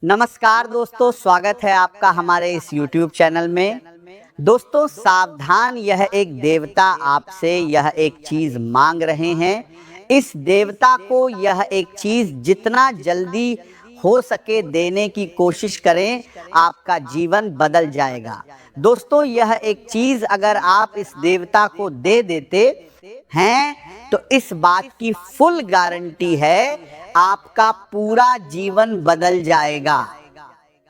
नमस्कार दोस्तों, स्वागत है आपका हमारे इस YouTube चैनल में। दोस्तों सावधान, यह एक देवता आपसे यह एक चीज मांग रहे हैं। इस देवता को यह एक चीज जितना जल्दी हो सके देने की कोशिश करें, आपका जीवन बदल जाएगा। दोस्तों यह एक चीज अगर आप इस देवता को दे देते हैं तो इस बात की फुल गारंटी है आपका पूरा जीवन बदल जाएगा।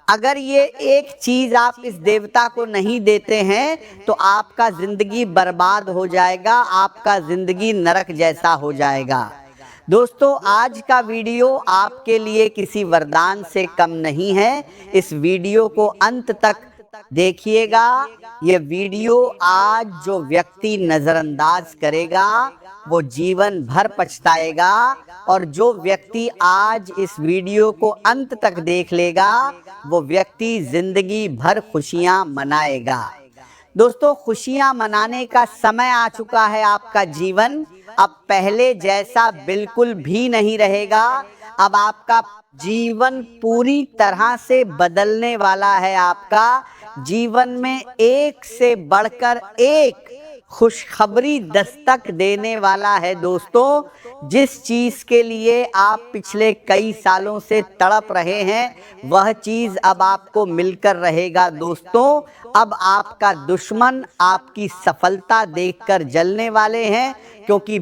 अगर ये एक चीज आप इस देवता को नहीं देते हैं तो आपका जिंदगी बर्बाद हो जाएगा, आपका जिंदगी नरक जैसा हो जाएगा। दोस्तों आज का वीडियो आपके लिए किसी वरदान से कम नहीं है। इस वीडियो को अंत तक देखिएगा। ये वीडियो आज जो व्यक्ति नजरअंदाज करेगा वो जीवन भर पछताएगा, और जो व्यक्ति आज इस वीडियो को अंत तक देख लेगा वो व्यक्ति जिंदगी भर खुशियां मनाएगा। दोस्तों खुशियां मनाने का समय आ चुका है। आपका जीवन अब पहले जैसा बिल्कुल भी नहीं रहेगा। अब आपका जीवन पूरी तरह से बदलने वाला है। आपका जीवन में एक से बढ़कर एक खुशखबरी दस्तक देने वाला है। दोस्तों जिस चीज के लिए आप पिछले कई सालों से तड़प रहे हैं वह चीज अब आपको मिलकर रहेगा। दोस्तों अब आपका दुश्मन आपकी सफलता देखकर जलने वाले हैं, क्योंकि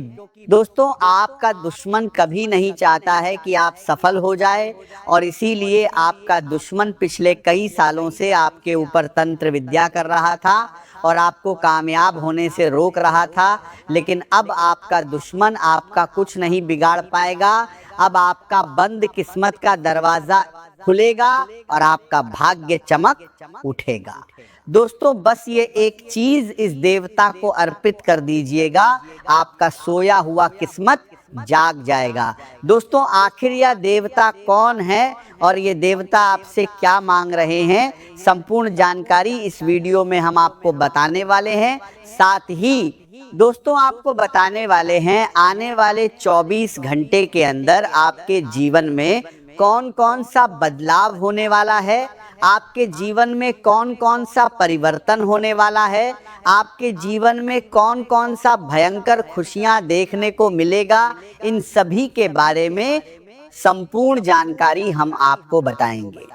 दोस्तों आपका दुश्मन कभी नहीं चाहता है कि आप सफल हो जाए, और इसीलिए आपका दुश्मन पिछले कई सालों से आपके ऊपर तंत्र विद्या कर रहा था और आपको कामयाब होने से रोक रहा था। लेकिन अब आपका दुश्मन आपका कुछ नहीं बिगाड़ पाएगा। अब आपका बंद किस्मत का दरवाजा खुलेगा और आपका भाग्य चमक उठेगा। दोस्तों बस ये एक चीज इस देवता को अर्पित कर दीजिएगा, आपका सोया हुआ किस्मत जाग जाएगा। दोस्तों आखिर यह देवता कौन है और ये देवता आपसे क्या मांग रहे हैं, संपूर्ण जानकारी इस वीडियो में हम आपको बताने वाले हैं। साथ ही दोस्तों आपको बताने वाले हैं आने वाले 24 घंटे के अंदर आपके जीवन में कौन कौन सा बदलाव होने वाला है, आपके जीवन में कौन कौन सा परिवर्तन होने वाला है, आपके जीवन में कौन कौन सा भयंकर खुशियां देखने को मिलेगा। इन सभी के बारे में संपूर्ण जानकारी हम आपको बताएंगे,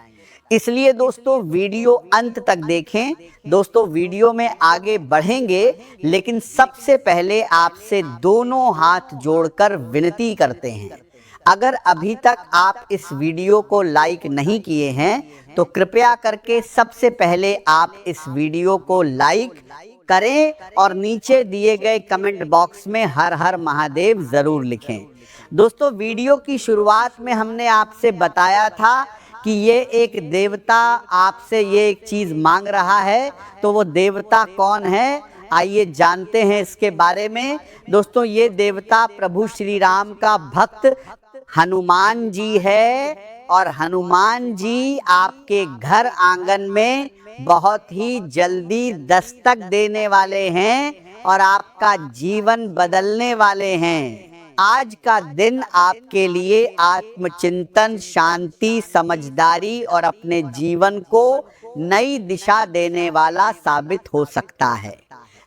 इसलिए दोस्तों वीडियो अंत तक देखें। दोस्तों वीडियो में आगे बढ़ेंगे, लेकिन सबसे पहले आपसे दोनों हाथ जोड़कर विनती करते हैं, अगर अभी तक आप इस वीडियो को लाइक नहीं किए हैं तो कृपया करके सबसे पहले आप इस वीडियो को लाइक करें और नीचे दिए गए कमेंट बॉक्स में हर हर महादेव जरूर लिखें। दोस्तों वीडियो की शुरुआत में हमने आपसे बताया था कि ये एक देवता आपसे ये एक चीज मांग रहा है, तो वो देवता कौन है आइए जानते हैं इसके बारे में। दोस्तों ये देवता प्रभु श्री राम का भक्त हनुमान जी है, और हनुमान जी आपके घर आंगन में बहुत ही जल्दी दस्तक देने वाले हैं और आपका जीवन बदलने वाले हैं। आज का दिन आपके लिए आत्मचिंतन, शांति, समझदारी और अपने जीवन को नई दिशा देने वाला साबित हो सकता है।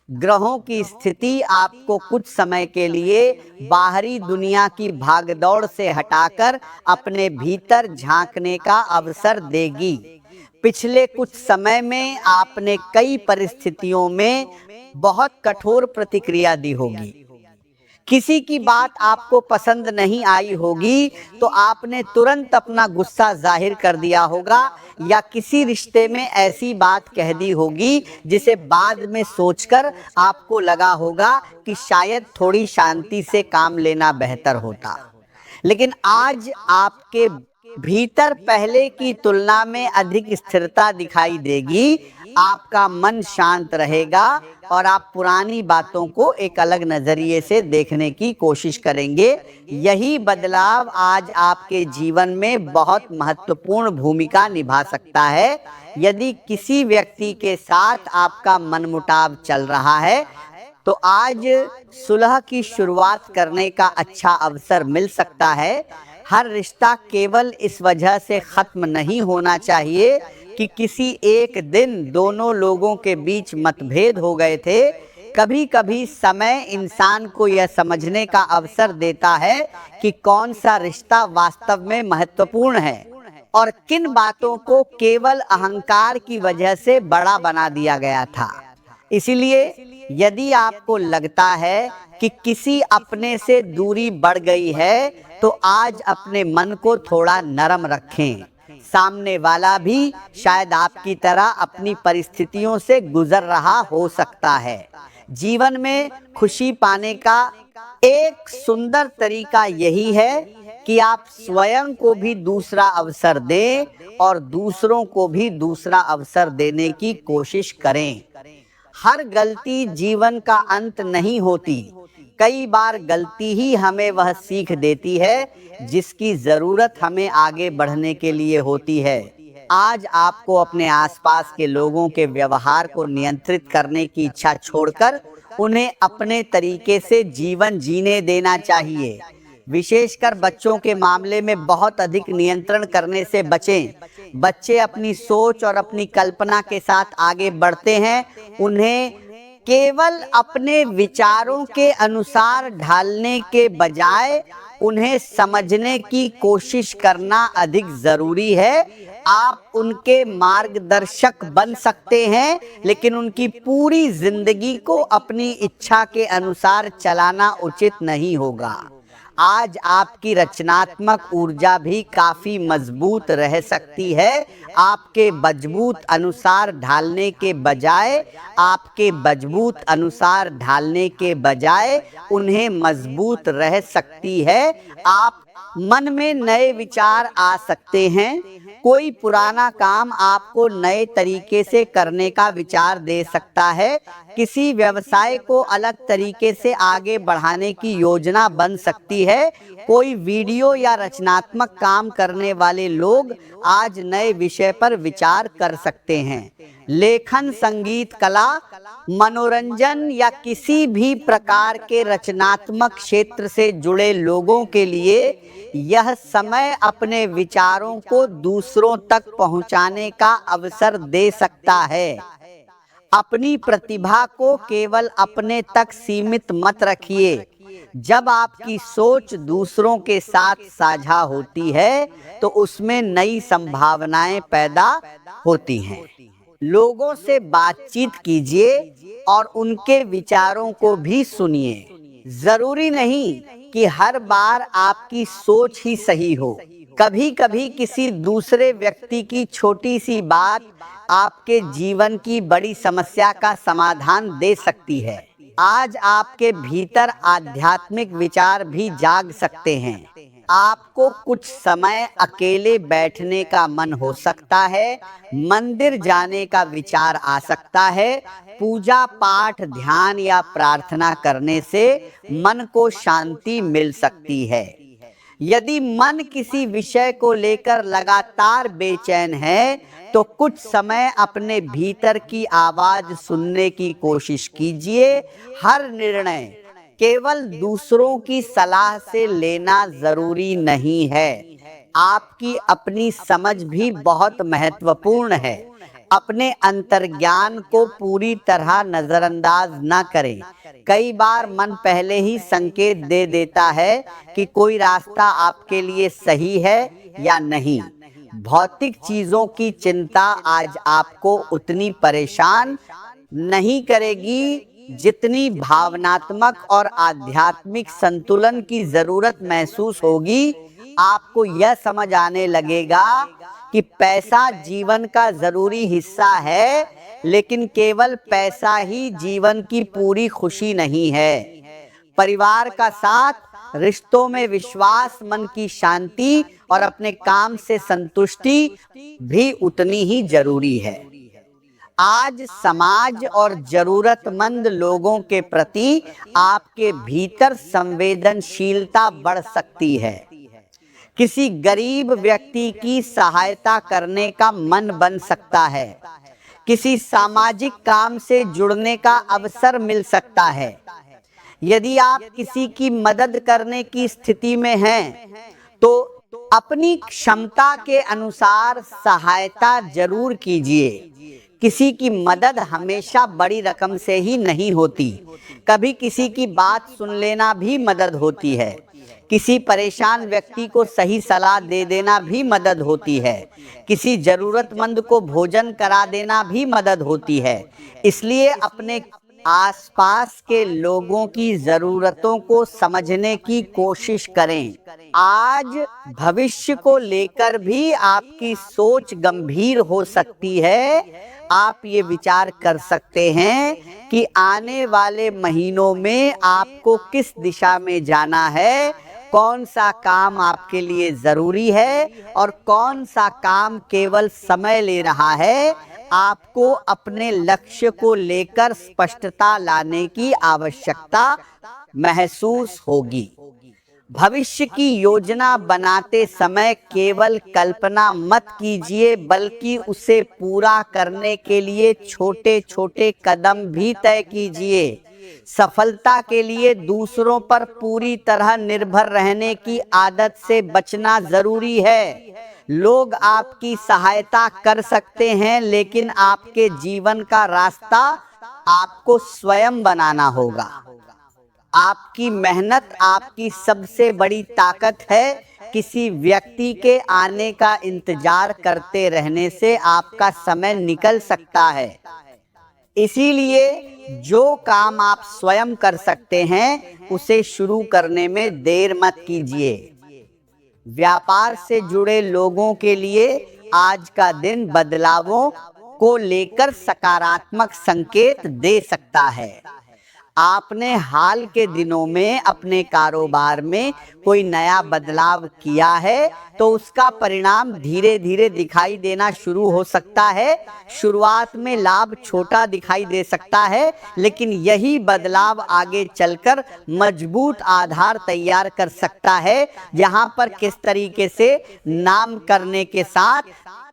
ग्रहों की स्थिति आपको कुछ समय के लिए बाहरी दुनिया की भागदौड़ से हटाकर अपने भीतर झांकने का अवसर देगी। पिछले कुछ समय में आपने कई परिस्थितियों में बहुत कठोर प्रतिक्रिया दी होगी, किसी की बात आपको पसंद नहीं आई होगी तो आपने तुरंत अपना गुस्सा जाहिर कर दिया होगा, या किसी रिश्ते में ऐसी बात कह दी होगी जिसे बाद में सोचकर आपको लगा होगा कि शायद थोड़ी शांति से काम लेना बेहतर होता। लेकिन आज आपके भीतर पहले की तुलना में अधिक स्थिरता दिखाई देगी, आपका मन शांत रहेगा और आप पुरानी बातों को एक अलग नजरिए से देखने की कोशिश करेंगे। यही बदलाव आज आपके जीवन में बहुत महत्वपूर्ण भूमिका निभा सकता है। यदि किसी व्यक्ति के साथ आपका मनमुटाव चल रहा है तो आज सुलह की शुरुआत करने का अच्छा अवसर मिल सकता है। हर रिश्ता केवल इस वजह से खत्म नहीं होना चाहिए कि किसी एक दिन दोनों लोगों के बीच मतभेद हो गए थे। कभी कभी समय इंसान को यह समझने का अवसर देता है कि कौन सा रिश्ता वास्तव में महत्वपूर्ण है और किन बातों को केवल अहंकार की वजह से बड़ा बना दिया गया था। इसलिए यदि आपको लगता है कि किसी अपने से दूरी बढ़ गई है, तो आज अपने मन को थोड़ा नरम रखें। सामने वाला भी शायद आपकी तरह अपनी परिस्थितियों से गुजर रहा हो सकता है। जीवन में खुशी पाने का एक सुंदर तरीका यही है कि आप स्वयं को भी दूसरा अवसर दें और दूसरों को भी दूसरा अवसर देने की कोशिश करें। हर गलती जीवन का अंत नहीं होती। कई बार गलती ही हमें वह सीख देती है जिसकी जरूरत हमें आगे बढ़ने के लिए होती है। आज आपको अपने आसपास के लोगों के व्यवहार को नियंत्रित करने की इच्छा छोड़कर उन्हें अपने तरीके से जीवन जीने देना चाहिए। विशेषकर बच्चों के मामले में बहुत अधिक नियंत्रण करने से बचें। बच्चे अपनी सोच और अपनी कल्पना के साथ आगे बढ़ते हैं। उन्हें केवल अपने विचारों के अनुसार ढालने के बजाय उन्हें समझने की कोशिश करना अधिक जरूरी है। आप उनके मार्गदर्शक बन सकते हैं, लेकिन उनकी पूरी जिंदगी को अपनी इच्छा के अनुसार चलाना उचित नहीं होगा। आज आपकी रचनात्मक ऊर्जा भी काफी मजबूत रह सकती है। आपके मजबूत अनुसार ढालने के बजाय उन्हें मजबूत रह सकती है। आप मन में नए विचार आ सकते हैं। कोई पुराना काम आपको नए तरीके से करने का विचार दे सकता है। किसी व्यवसाय को अलग तरीके से आगे बढ़ाने की योजना बन सकती है। कोई वीडियो या रचनात्मक काम करने वाले लोग आज नए विषय पर विचार कर सकते हैं। लेखन, संगीत, कला, मनोरंजन या किसी भी प्रकार के रचनात्मक क्षेत्र से जुड़े लोगों के लिए यह समय अपने विचारों को दूसरों तक पहुंचाने का अवसर दे सकता है। अपनी प्रतिभा को केवल अपने तक सीमित मत रखिए। जब आपकी सोच दूसरों के साथ साझा होती है, तो उसमें नई संभावनाएं पैदा होती हैं। लोगों से बातचीत कीजिए और उनके विचारों को भी सुनिए। जरूरी नहीं कि हर बार आपकी सोच ही सही हो। कभी कभी किसी दूसरे व्यक्ति की छोटी सी बात आपके जीवन की बड़ी समस्या का समाधान दे सकती है। आज आपके भीतर आध्यात्मिक विचार भी जाग सकते हैं। आपको कुछ समय अकेले बैठने का मन हो सकता है। मंदिर जाने का विचार आ सकता है। पूजा पाठ, ध्यान या प्रार्थना करने से मन को शांति मिल सकती है। यदि मन किसी विषय को लेकर लगातार बेचैन है, तो कुछ समय अपने भीतर की आवाज सुनने की कोशिश कीजिए। हर निर्णय केवल दूसरों की सलाह से लेना जरूरी नहीं है। आपकी अपनी समझ भी बहुत महत्वपूर्ण है। अपने अंतर्ज्ञान को पूरी तरह नजरअंदाज न करें। कई बार मन पहले ही संकेत दे देता है कि कोई रास्ता आपके लिए सही है या नहीं। भौतिक चीजों की चिंता आज आपको उतनी परेशान नहीं करेगी जितनी भावनात्मक और आध्यात्मिक संतुलन की जरूरत महसूस होगी। आपको यह समझ आने लगेगा कि पैसा जीवन का जरूरी हिस्सा है, लेकिन केवल पैसा ही जीवन की पूरी खुशी नहीं है। परिवार का साथ, रिश्तों में विश्वास, मन की शांति और अपने काम से संतुष्टि भी उतनी ही जरूरी है। आज समाज और जरूरतमंद लोगों के प्रति आपके भीतर संवेदनशीलता बढ़ सकती है। किसी गरीब व्यक्ति की सहायता करने का मन बन सकता है। किसी सामाजिक काम से जुड़ने का अवसर मिल सकता है। यदि आप किसी की मदद करने की स्थिति में हैं, तो अपनी क्षमता के अनुसार सहायता जरूर कीजिए। किसी की मदद हमेशा बड़ी रकम से ही नहीं होती, कभी किसी की बात सुन लेना भी मदद होती है। किसी परेशान व्यक्ति को सही सलाह दे देना भी मदद होती है। किसी जरूरतमंद को भोजन करा देना भी मदद होती है। इसलिए अपने आसपास के लोगों की जरूरतों को समझने की कोशिश करें। आज भविष्य को लेकर भी आपकी सोच गंभीर हो सकती है। आप ये विचार कर सकते हैं कि आने वाले महीनों में आपको किस दिशा में जाना है, कौन सा काम आपके लिए जरूरी है और कौन सा काम केवल समय ले रहा है। आपको अपने लक्ष्य को लेकर स्पष्टता लाने की आवश्यकता महसूस होगी। भविष्य की योजना बनाते समय केवल कल्पना मत कीजिए, बल्कि उसे पूरा करने के लिए छोटे छोटे कदम भी तय कीजिए। सफलता के लिए दूसरों पर पूरी तरह निर्भर रहने की आदत से बचना जरूरी है। लोग आपकी सहायता कर सकते हैं, लेकिन आपके जीवन का रास्ता आपको स्वयं बनाना होगा। आपकी मेहनत आपकी सबसे बड़ी ताकत है। किसी व्यक्ति के आने का इंतजार करते रहने से आपका समय निकल सकता है। इसीलिए जो काम आप स्वयं कर सकते हैं, उसे शुरू करने में देर मत कीजिए। व्यापार से जुड़े लोगों के लिए आज का दिन बदलावों को लेकर सकारात्मक संकेत दे सकता है। आपने हाल के दिनों में अपने कारोबार में कोई नया बदलाव किया है, तो उसका परिणाम धीरे धीरे दिखाई देना शुरू हो सकता है। शुरुआत में लाभ छोटा दिखाई दे सकता है, लेकिन यही बदलाव आगे चलकर मजबूत आधार तैयार कर सकता है, जहां पर किस तरीके से नाम करने के साथ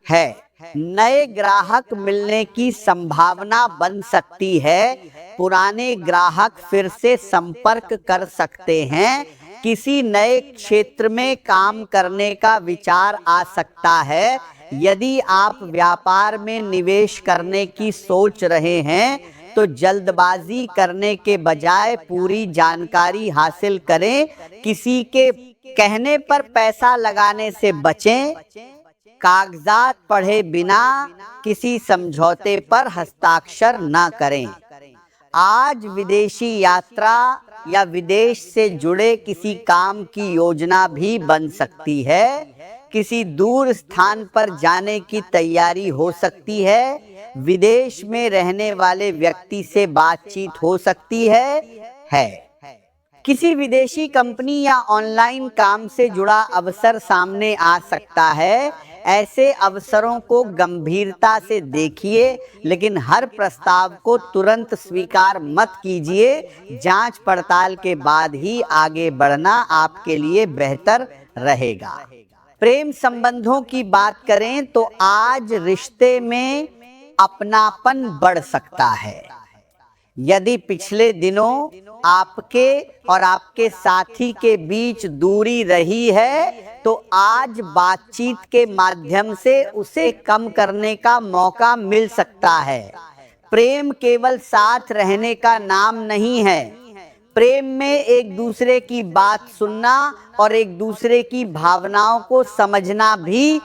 है। नए ग्राहक मिलने की संभावना बन सकती है। पुराने ग्राहक फिर से संपर्क कर सकते हैं। किसी नए क्षेत्र में काम करने का विचार आ सकता है। यदि आप व्यापार में निवेश करने की सोच रहे हैं, तो जल्दबाजी करने के बजाय पूरी जानकारी हासिल करें। किसी के कहने पर पैसा लगाने से बचें। कागजात पढ़े बिना किसी समझौते पर हस्ताक्षर न करें। आज विदेशी यात्रा या विदेश से जुड़े किसी काम की योजना भी बन सकती है। किसी दूर स्थान पर जाने की तैयारी हो सकती है। विदेश में रहने वाले व्यक्ति से बातचीत हो सकती है। किसी विदेशी कंपनी या ऑनलाइन काम से जुड़ा अवसर सामने आ सकता है। ऐसे अवसरों को गंभीरता से देखिए, लेकिन हर प्रस्ताव को तुरंत स्वीकार मत कीजिए। जांच पड़ताल के बाद ही आगे बढ़ना आपके लिए बेहतर रहेगा। प्रेम संबंधों की बात करें तो आज रिश्ते में अपनापन बढ़ सकता है। यदि पिछले दिनों आपके और आपके साथी के बीच दूरी रही है, तो आज बातचीत के माध्यम से उसे कम करने का मौका मिल सकता है। प्रेम केवल साथ रहने का नाम नहीं है। प्रेम में एक दूसरे की बात सुनना और एक दूसरे की भावनाओं को समझना भी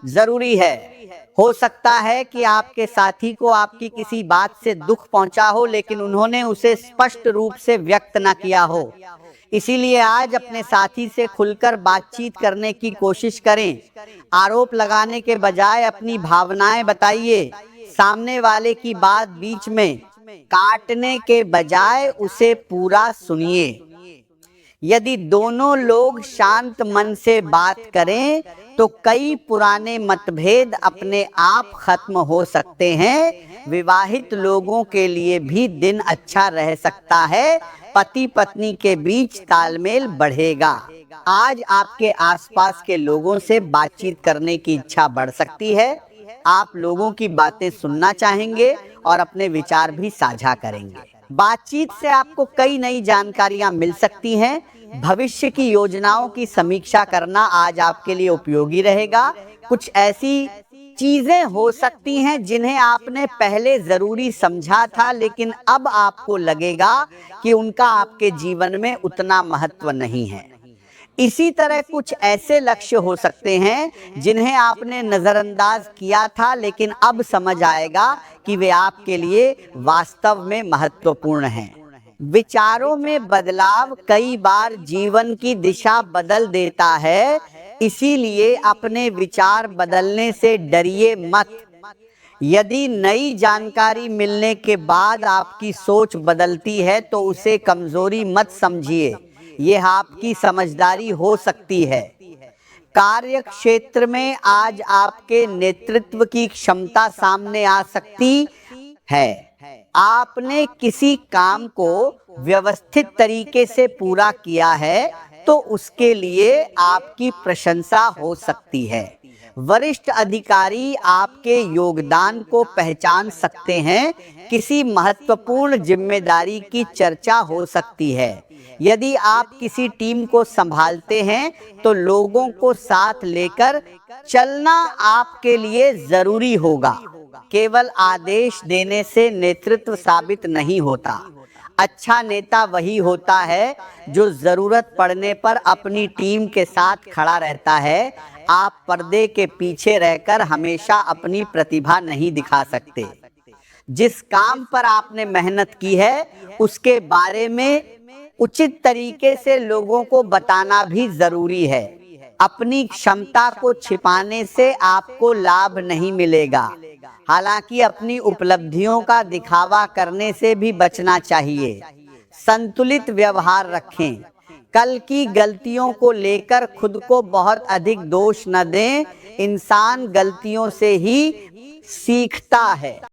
जरूरी है। हो सकता है कि आपके साथी को आपकी किसी बात से दुख पहुंचा हो, लेकिन उन्होंने उसे स्पष्ट रूप से व्यक्त न किया हो। इसीलिए आज अपने साथी से खुलकर बातचीत करने की कोशिश करें। आरोप लगाने के बजाय अपनी भावनाएं बताइए। सामने वाले की बात बीच में काटने के बजाय उसे पूरा सुनिए। यदि दोनों लोग शांत मन से बात करें, तो कई पुराने मतभेद अपने आप खत्म हो सकते हैं। विवाहित लोगों के लिए भी दिन अच्छा रह सकता है। पति पत्नी के बीच तालमेल बढ़ेगा। आज आपके आसपास के लोगों से बातचीत करने की इच्छा बढ़ सकती है। आप लोगों की बातें सुनना चाहेंगे और अपने विचार भी साझा करेंगे। बातचीत से आपको कई नई जानकारियां मिल सकती हैं। भविष्य की योजनाओं की समीक्षा करना आज आपके लिए उपयोगी रहेगा। कुछ ऐसी चीजें हो सकती हैं जिन्हें आपने पहले जरूरी समझा था, लेकिन अब आपको लगेगा कि उनका आपके जीवन में उतना महत्व नहीं है। इसी तरह कुछ ऐसे लक्ष्य हो सकते हैं जिन्हें आपने नजरअंदाज किया था, लेकिन अब समझ आएगा कि वे आपके लिए वास्तव में महत्वपूर्ण हैं। विचारों में बदलाव कई बार जीवन की दिशा बदल देता है, इसीलिए अपने विचार बदलने से डरिए मत। यदि नई जानकारी मिलने के बाद आपकी सोच बदलती है तो उसे कमजोरी मत समझिए, यह आपकी समझदारी हो सकती है। कार्य क्षेत्र में आज आपके नेतृत्व की क्षमता सामने आ सकती है। आपने किसी काम को व्यवस्थित तरीके से पूरा किया है तो उसके लिए आपकी प्रशंसा हो सकती है। वरिष्ठ अधिकारी आपके योगदान को पहचान सकते हैं। किसी महत्वपूर्ण जिम्मेदारी की चर्चा हो सकती है। यदि आप किसी टीम को संभालते हैं तो लोगों को साथ लेकर चलना आपके लिए जरूरी होगा। केवल आदेश देने से नेतृत्व साबित नहीं होता। अच्छा नेता वही होता है जो जरूरत पड़ने पर अपनी टीम के साथ खड़ा रहता है। आप पर्दे के पीछे रहकर हमेशा अपनी प्रतिभा नहीं दिखा सकते। जिस काम पर आपने मेहनत की है उसके बारे में उचित तरीके से लोगों को बताना भी जरूरी है। अपनी क्षमता को छिपाने से आपको लाभ नहीं मिलेगा। हालांकि अपनी उपलब्धियों का दिखावा करने से भी बचना चाहिए। संतुलित व्यवहार रखें। कल की गलतियों को लेकर खुद को बहुत अधिक दोष न दें। इंसान गलतियों से ही सीखता है।